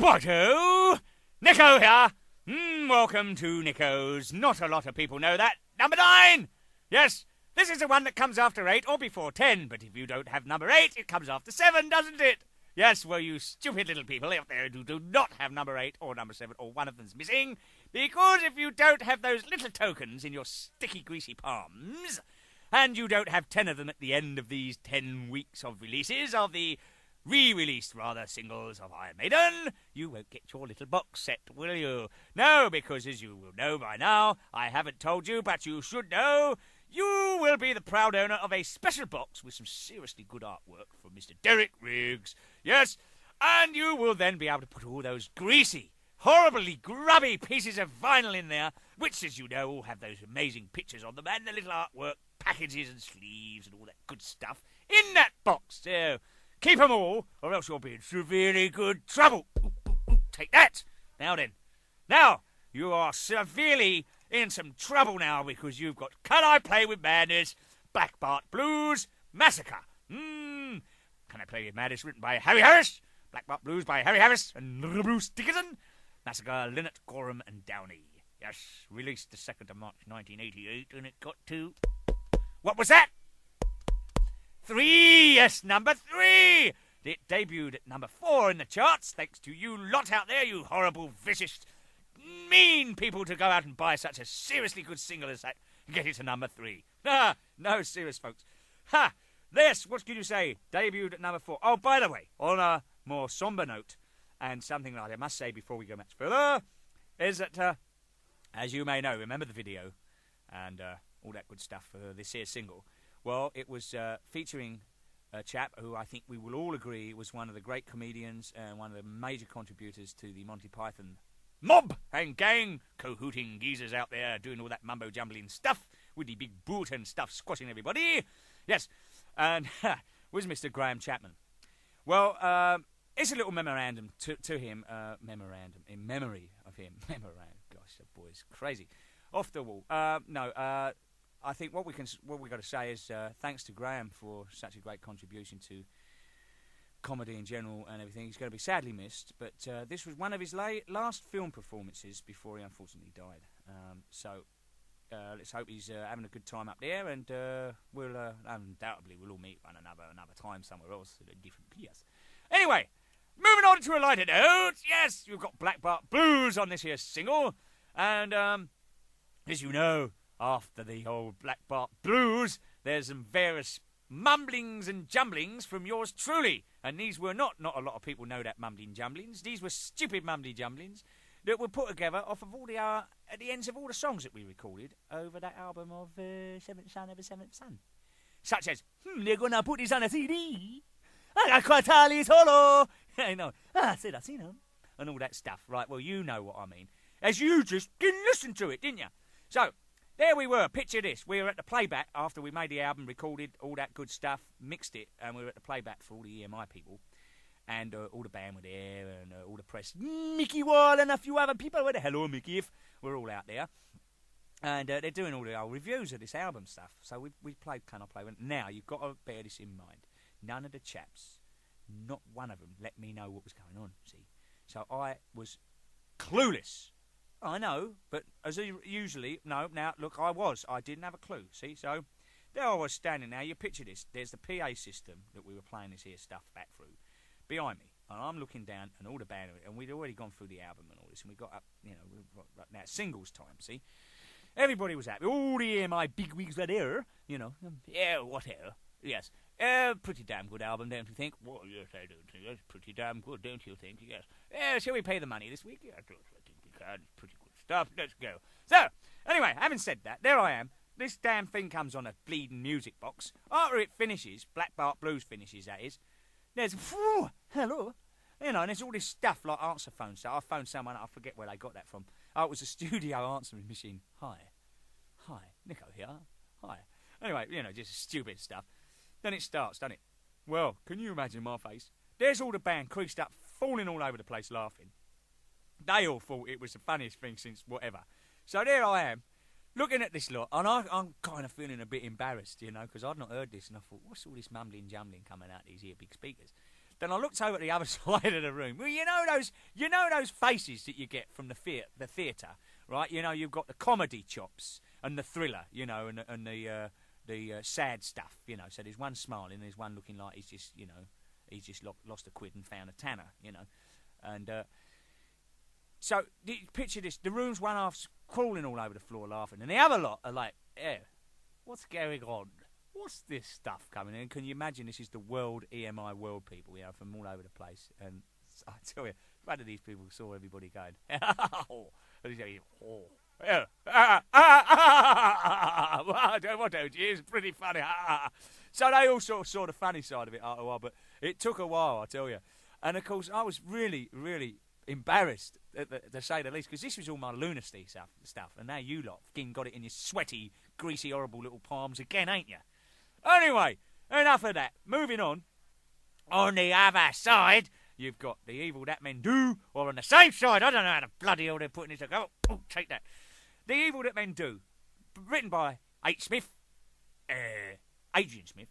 Righto! Nicko here. Welcome to Nicko's. Not a lot of people know that. Number 9! Yes, this is the one that comes after 8 or before 10, but if you don't have number 8, it comes after 7, doesn't it? Yes, well, you stupid little people out there who do not have number 8 or number 7 or one of them's missing, because if you don't have those little tokens in your sticky, greasy palms, and you don't have 10 of them at the end of these 10 weeks of releases of the re-released, singles of Iron Maiden, you won't get your little box set, will you? No, because as you will know by now, I haven't told you, but you should know, you will be the proud owner of a special box with some seriously good artwork from Mr. Derek Riggs. Yes, and you will then be able to put all those greasy, horribly grubby pieces of vinyl in there, which, as you know, all have those amazing pictures on them and the little artwork, packages and sleeves and all that good stuff in that box. So keep them all, or else you'll be in severely good trouble. Take that. Now then. Now, you are severely in some trouble now because you've got Can I Play With Madness, Black Bart Blues, Massacre. Can I Play With Madness, written by Harry Harris, Black Bart Blues by Harry Harris and Bruce Dickinson, Massacre, Lynott, Gorham and Downey. Yes, released the 2nd of March 1988, and it got to... What was that? 3, yes, number 3. It debuted at number 4 in the charts, thanks to you lot out there, you horrible, vicious, mean people to go out and buy such a seriously good single as that and get it to number 3. No, serious, folks. This, what can you say, debuted at number 4. Oh, by the way, on a more somber note, and something that I must say before we go much further, is that, as you may know, remember the video, and all that good stuff for this here single. Well, it was featuring a chap who I think we will all agree was one of the great comedians and one of the major contributors to the Monty Python mob and gang, co-hooting geezers out there doing all that mumbo-jumbling stuff with the big boot and stuff squashing everybody. Yes, and was Mr. Graham Chapman. Well, it's a little memorandum to him, memorandum in memory of him. Memorandum, gosh, that boy's crazy. Off the wall. I think what we got to say is thanks to Graham for such a great contribution to comedy in general and everything. He's going to be sadly missed, but this was one of his last film performances before he unfortunately died. So let's hope he's having a good time up there, and we'll undoubtedly we'll all meet one another time somewhere else at a different place. Anyway, moving on to a lighter note. Yes, you've got Black Bart Blues on this here single, and as you know, after the old Black Bart Blues, there's some various mumblings and jumblings from yours truly. And these were not a lot of people know that mumbling jumblings. These were stupid mumbly jumblings that were put together off of all the, at the ends of all the songs that we recorded over that album of Seventh Son of a Seventh Son. Such as, they're gonna put this on a CD. I got quite highly solo. I know. I said I seen them. And all that stuff. Right, well, you know what I mean. As you just didn't listen to it, didn't you? So, there we were. Picture this. We were at the playback after we made the album, recorded all that good stuff, mixed it, and we were at the playback for all the EMI people. And all the band were there, and all the press. Mickey Wall and a few other people were there. Hello, Mickey. We're all out there. And they're doing all the old reviews of this album stuff. So we played Can I Play With. Now, you've got to bear this in mind. None of the chaps, not one of them, let me know what was going on, see. So I was clueless. I know, but as usually, no, now, look, I didn't have a clue, see, so there I was standing now, you picture this, there's the PA system that we were playing this here stuff back through, behind me, and I'm looking down, and all the band, and we'd already gone through the album and all this, and we got up, now singles time, see, everybody was happy, all the EMI bigwigs were there, yeah, whatever, yes, pretty damn good album, don't you think? Well, yes, I do think it's pretty damn good, don't you think, yes, shall we pay the money this week? Yeah, I think we can, pretty good stuff, let's go. So, anyway, having said that, there I am. This damn thing comes on a bleeding music box. After it finishes, Black Bart Blues finishes, that is, there's, hello, and there's all this stuff like answer phone stuff. I phoned someone, I forget where they got that from. Oh, it was a studio answering machine. Hi, Nicko here, hi. Anyway, just stupid stuff. Then it starts, doesn't it? Well, can you imagine my face? There's all the band creased up, falling all over the place laughing. They all thought it was the funniest thing since whatever. So there I am, looking at this lot, and I'm kind of feeling a bit embarrassed, because I'd not heard this, and I thought, what's all this mumbling jumbling coming out these here big speakers? Then I looked over at the other side of the room. Well, you know those faces that you get from the theatre, right? You know, you've got the comedy chops and the thriller, you know, and the sad stuff, you know. So there's one smiling, there's one looking like he's just, you know, he's just lost a quid and found a tanner, you know. And so picture this: the room's one half's crawling all over the floor laughing, and the other lot are like, "Yeah, what's going on? What's this stuff coming in?" Can you imagine? This is the world EMI world people, you know, from all over the place. And I tell you, one of these people saw everybody going, "Oh," and he's going, "Oh, yeah, what don't you? It's pretty funny." So they all sort of saw the funny side of it after a while, but it took a while, I tell you. And of course, I was really, really embarrassed, to say the least, because this was all my lunacy stuff, and now you lot got it in your sweaty, greasy, horrible little palms again, ain't you? Anyway, enough of that. Moving on. On the other side, you've got The Evil That Men Do, or on the same side, I don't know how the bloody hell they're putting this. Oh, take that. The Evil That Men Do, written by H. Smith, Adrian Smith,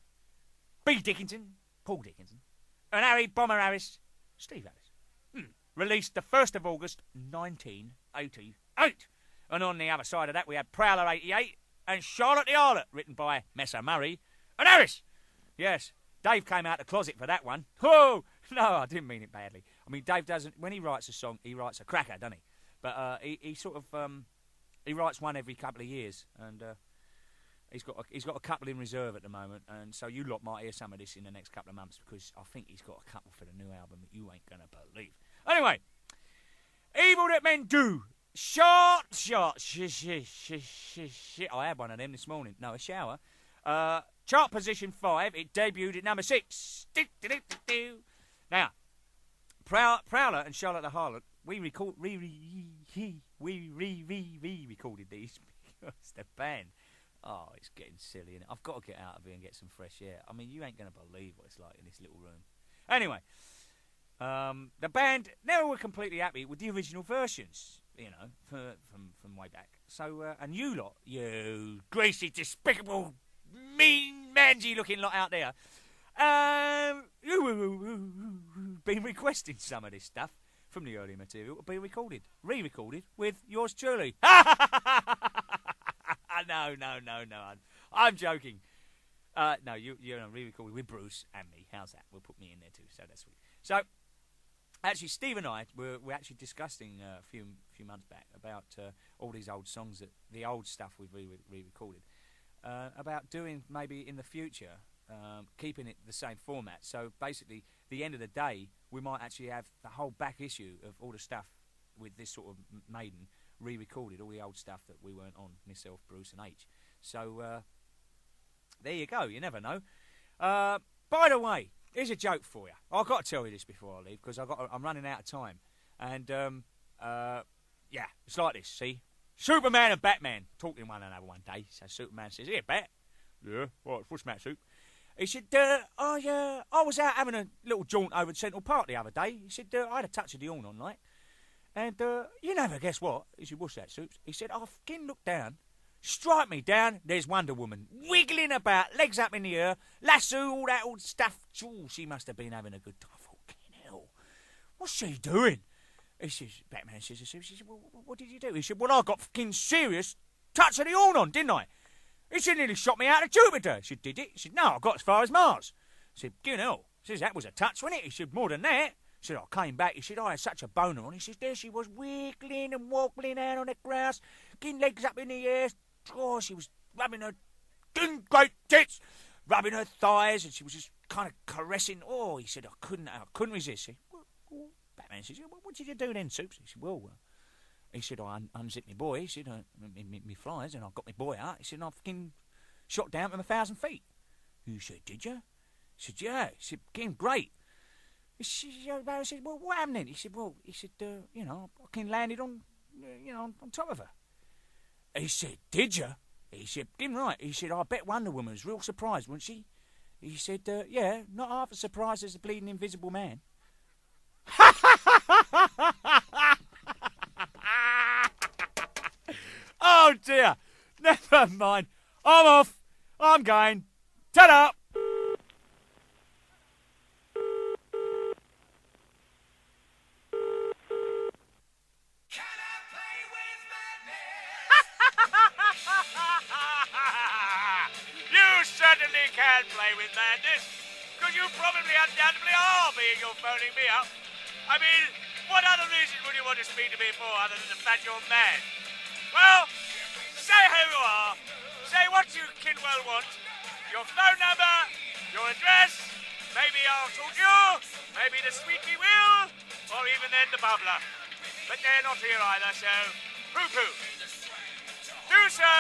B. Dickinson, Paul Dickinson, and Harry Bomber Harris, Steve Harris. Released the 1st of August, 1988. And on the other side of that, we had Prowler 88 and Charlotte the Harlot, written by Messer Murray and Harris. Yes, Dave came out the closet for that one. Oh, no, I didn't mean it badly. I mean, Dave doesn't, when he writes a song, he writes a cracker, doesn't he? But he sort of, he writes one every couple of years, and he's got a couple in reserve at the moment, and so you lot might hear some of this in the next couple of months, because I think he's got a couple for the new album that you ain't gonna believe. Anyway, Evil That Men Do. Short. I had one of them this morning. No, a shower. Chart position 5. It debuted at number 6. Now, Prowler and Charlotte the Harlot, we recorded these because the band. Oh, it's getting silly, innit? I've got to get out of here and get some fresh air. I mean, you ain't going to believe what it's like in this little room. Anyway, the band never were completely happy with the original versions, you know, from way back. So, and you lot, you greasy, despicable, mean, mangy-looking lot out there, been requesting some of this stuff from the early material to be re-recorded with yours truly. No, I'm joking. No, you're re-recorded with Bruce and me. How's that? We'll put me in there too, so that's sweet. So, actually, Steve and I were actually discussing a few months back about all these old songs, the old stuff we've re-recorded, about doing maybe in the future, keeping it the same format. So basically, the end of the day, we might actually have the whole back issue of all the stuff with this sort of Maiden re-recorded, all the old stuff that we weren't on, myself, Bruce and H. So there you go, you never know. By the way, here's a joke for you. I've got to tell you this before I leave, because I'm running out of time. And yeah, it's like this, see? Superman and Batman talking to one another one day. So Superman says, "Here, Bat." "Yeah, what's the matter, Soup?" He said, I was out having a little jaunt over at Central Park the other day. He said, I had a touch of the horn on, like. And you never guess what? He said, "What's that, Soups?" He said, "I fucking looked down. Strike me down, there's Wonder Woman, wiggling about, legs up in the air, lasso, all that old stuff. Ooh, she must have been having a good time. Fucking hell. What's she doing?" He says, Batman says to Soups, he said, "Well, what did you do?" He said, "Well, I got fucking serious touch of the horn on, didn't I?" He said, "Nearly shot me out of Jupiter." He said, "Did it?" He said, "No, I got as far as Mars." He said, "You know." He says, "That was a touch, wasn't it?" He said, "More than that." He said, "I came back." He said, "I had such a boner on." He says, "There she was, wiggling and wobbling out on the grass, getting legs up in the air. Oh, she was rubbing her great tits, rubbing her thighs, and she was just kind of caressing." Oh, he said, I couldn't resist." He said, well, Batman says, "What did you do then, Soups?" He said, "Well, he said, I unzipped my boy." He said, me flies, and I got my boy out." He said, "And I fucking shot down from 1,000 feet. He said, "Did you?" He said, "Yeah." He said, "Getting great." He said, "Well, what happened then?" He said, "You know, I fucking landed on, on top of her." He said, "Did you?" He said, "Getting right." He said, "I bet Wonder Woman was real surprised, wasn't she?" He said, "Yeah, not half as surprised as the bleeding Invisible Man." Oh dear, never mind. I'm off. I'm going. Ta-da! certainly can play with madness, because you probably undoubtedly are, being you're phoning me up. I mean, what other reason would you want to speak to me for other than the fact you're mad? Well, say who you are, say what you Kinwell want, your phone number, your address, maybe I'll talk to you, maybe the sweetie will, or even then the bubbler. But they're not here either, so poo-poo. Do so